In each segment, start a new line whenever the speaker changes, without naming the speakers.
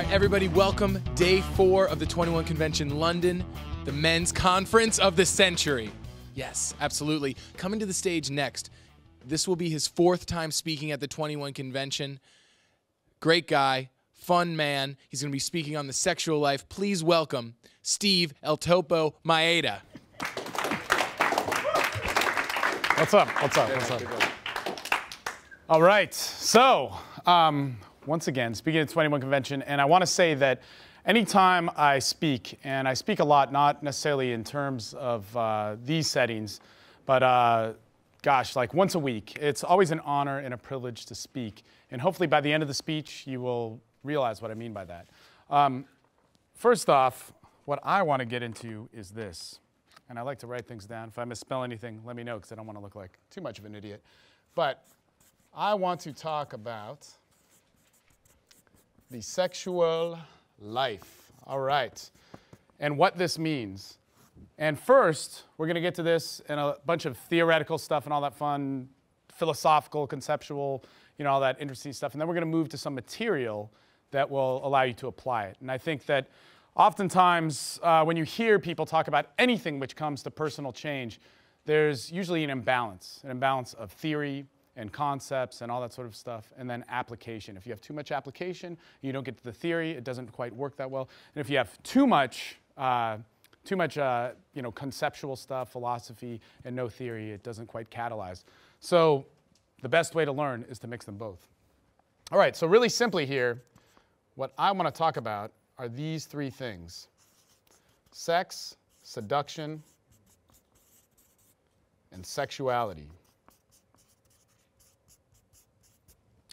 right, everybody, welcome. Day 4 of the 21 Convention London, the men's conference of the century. Yes, absolutely. Coming to the stage next, this will be his 4th time speaking at the 21 Convention. Great guy, fun man. He's going to be speaking on the sexual life. Please welcome Steve El Topo Mayeda.
What's up? What's up? What's up? All right. So, once again, speaking at the 21 Convention, and I want to say that anytime I speak, and I speak a lot, not necessarily in terms of these settings, but gosh, like once a week, it's always an honor and a privilege to speak. And hopefully by the end of the speech, you will realize what I mean by that. First off, what I want to get into is this. And I like to write things down. If I misspell anything, let me know, because I don't want to look like too much of an idiot. But I want to talk about the sexual life. All right. And what this means. And first, we're going to get to this and a bunch of theoretical stuff and all that fun, philosophical, conceptual, all that interesting stuff. And then we're going to move to some material that will allow you to apply it. And I think that oftentimes, when you hear people talk about anything which comes to personal change, there's usually an imbalance of theory and concepts and all that sort of stuff, and then application. If you have too much application, and you don't get to the theory, it doesn't quite work that well. And if you have too much conceptual stuff, philosophy, and no theory, it doesn't quite catalyze. So the best way to learn is to mix them both. All right, so really simply here, what I want to talk about are these 3 things: sex, seduction, and sexuality.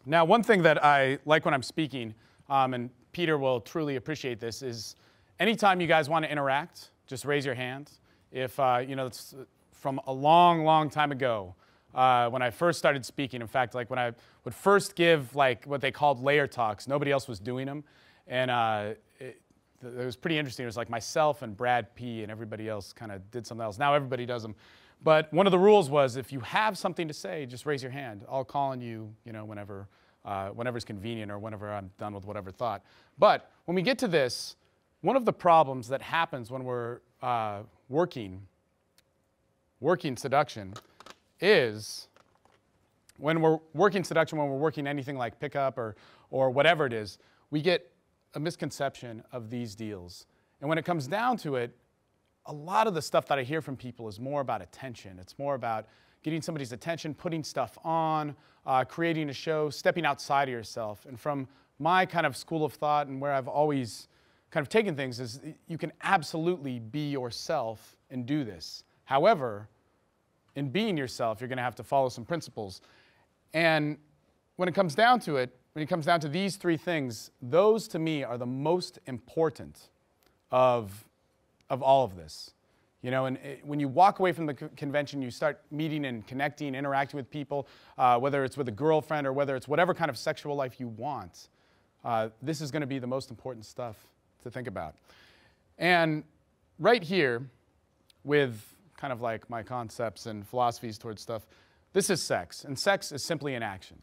Now, one thing that I like when I'm speaking, and Peter will truly appreciate this, is anytime you guys want to interact, just raise your hand. If, it's from a long, long time ago, when I first started speaking. In fact, like when I would first give like what they called layer talks, nobody else was doing them. And it was pretty interesting. It was like myself and Brad P. and everybody else kind of did something else. Now everybody does them. But one of the rules was if you have something to say, just raise your hand. I'll call on you, whenever's convenient or whenever I'm done with whatever thought. But when we get to this, one of the problems that happens when we're working seduction is when we're working anything like pickup or whatever it is, we get a misconception of these deals. And when it comes down to it, a lot of the stuff that I hear from people is more about attention. It's more about getting somebody's attention, putting stuff on, creating a show, stepping outside of yourself. And from my kind of school of thought and where I've always kind of taken things is you can absolutely be yourself and do this. However, in being yourself, you're going to have to follow some principles. And when it comes down to it, when it comes down to these 3 things, those to me are the most important of all of this. And when you walk away from the convention, you start meeting and connecting, interacting with people, whether it's with a girlfriend or whether it's whatever kind of sexual life you want, this is going to be the most important stuff to think about. And right here, with kind of like my concepts and philosophies towards stuff, this is sex. And sex is simply an action.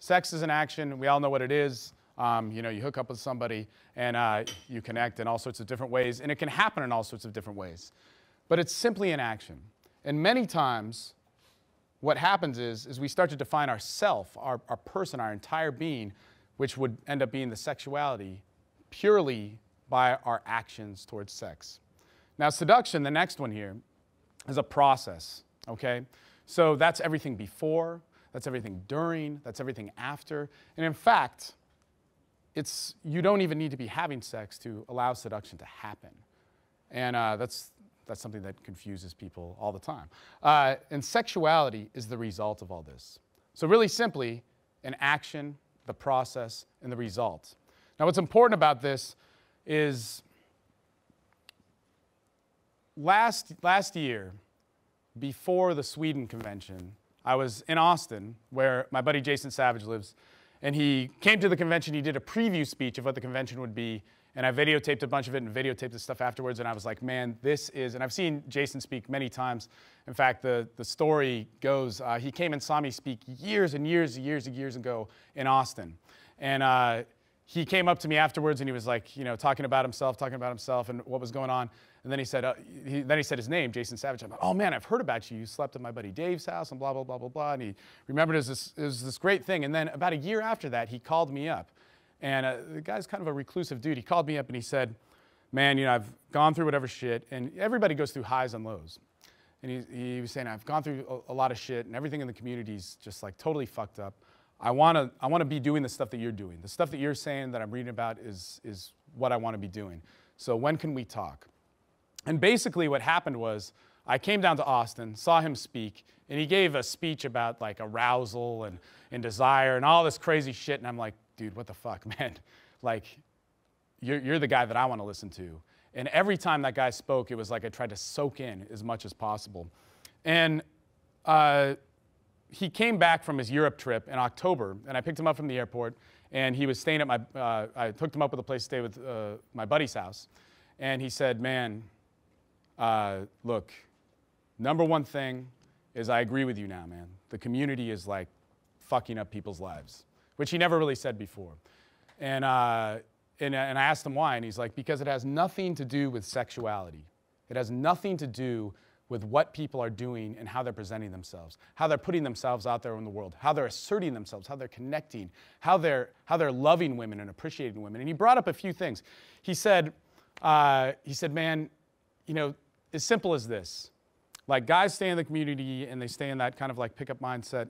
Sex is an action. We all know what it is. You hook up with somebody and you connect in all sorts of different ways, and it can happen in all sorts of different ways. But it's simply an action. And many times, what happens is we start to define ourself, our person, our entire being, which would end up being the sexuality, purely by our actions towards sex. Now, seduction, the next one here, is a process, okay? So that's everything before, that's everything during, that's everything after. And in fact, you don't even need to be having sex to allow seduction to happen. And that's something that confuses people all the time. And sexuality is the result of all this. So really simply, an action, the process, and the result. Now what's important about this is last year, before the Sweden convention, I was in Austin, where my buddy Jason Savage lives, and he came to the convention. He did a preview speech of what the convention would be, and I videotaped a bunch of it and videotaped the stuff afterwards, and I was like, man, this is, and I've seen Jason speak many times. In fact, the story goes, he came and saw me speak years and years and years and years ago in Austin. And he came up to me afterwards and he was like, talking about himself and what was going on. And then he said, his name, Jason Savage. I'm like, oh man, I've heard about you. You slept at my buddy Dave's house and blah, blah, blah, blah, blah. And he remembered it was this great thing. And then about a year after that, he called me up. And the guy's kind of a reclusive dude. He called me up and he said, man, I've gone through whatever shit. And everybody goes through highs and lows. And he was saying, I've gone through a lot of shit and everything in the community's just like totally fucked up. I want to be doing the stuff that you're doing. The stuff that you're saying that I'm reading about is what I want to be doing. So when can we talk? And basically what happened was I came down to Austin, saw him speak, and he gave a speech about like arousal and desire and all this crazy shit. And I'm like, dude, what the fuck, man? Like, you're the guy that I want to listen to. And every time that guy spoke, it was like I tried to soak in as much as possible. And he came back from his Europe trip in October, and I picked him up from the airport, and he was staying at I hooked him up with a place to stay with my buddy's house. And he said, man, look, number one thing is I agree with you now, man. The community is like fucking up people's lives, which he never really said before. And I asked him why, and he's like, because it has nothing to do with sexuality. It has nothing to do with what people are doing and how they're presenting themselves, how they're putting themselves out there in the world, how they're asserting themselves, how they're connecting, how they're loving women and appreciating women. And he brought up a few things. He said, man, as simple as this. Like, guys stay in the community and they stay in that kind of like pickup mindset,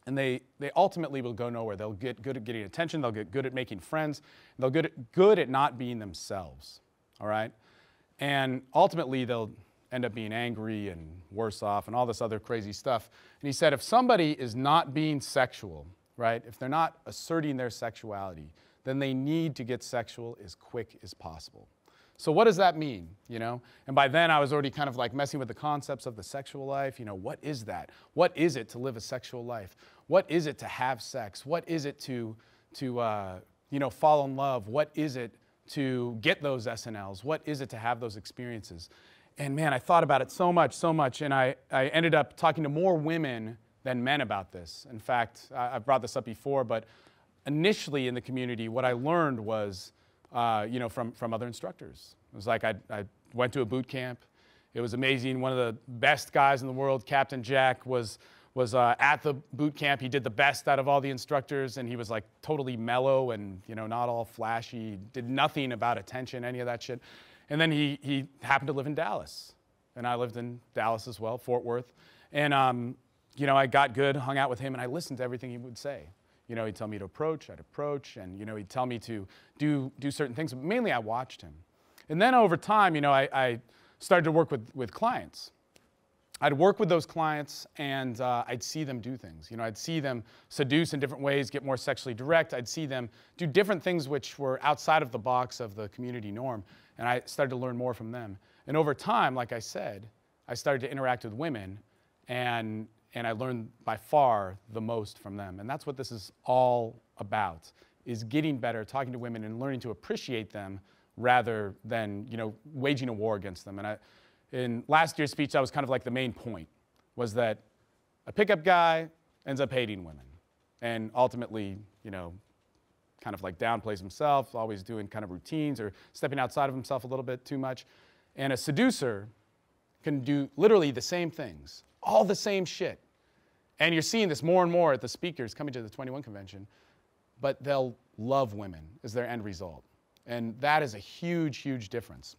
and they ultimately will go nowhere. They'll get good at getting attention, they'll get good at making friends, they'll get good at not being themselves, all right? And ultimately they'll end up being angry and worse off and all this other crazy stuff. And he said if somebody is not being sexual, right, if they're not asserting their sexuality, then they need to get sexual as quick as possible. So what does that mean, And by then I was already kind of like messing with the concepts of the sexual life. What is that? What is it to live a sexual life? What is it to have sex? What is it to fall in love? What is it to get those SNLs? What is it to have those experiences? And man, I thought about it so much, and I ended up talking to more women than men about this. In fact, I've brought this up before, but initially in the community, what I learned was from other instructors. It was like I went to a boot camp. It was amazing. One of the best guys in the world, Captain Jack, was at the boot camp. He did the best out of all the instructors, and he was like totally mellow and not all flashy. Did nothing about attention, any of that shit. And then he happened to live in Dallas, and I lived in Dallas as well, Fort Worth. And I got good, hung out with him, and I listened to everything he would say. He'd tell me to approach, I'd approach, and he'd tell me to do certain things. But mainly I watched him. And then over time, I started to work with clients. I'd work with those clients, and I'd see them do things. I'd see them seduce in different ways, get more sexually direct. I'd see them do different things which were outside of the box of the community norm, and I started to learn more from them. And over time, like I said, I started to interact with women, and I learned by far the most from them. And that's what this is all about, is getting better, talking to women, and learning to appreciate them rather than waging a war against them. And in last year's speech, that was kind of like the main point, was that a pickup guy ends up hating women and ultimately, kind of like downplays himself, always doing kind of routines or stepping outside of himself a little bit too much. And a seducer can do literally the same things, all the same shit. And you're seeing this more and more at the speakers coming to the 21 convention, but they'll love women as their end result. And that is a huge, huge difference.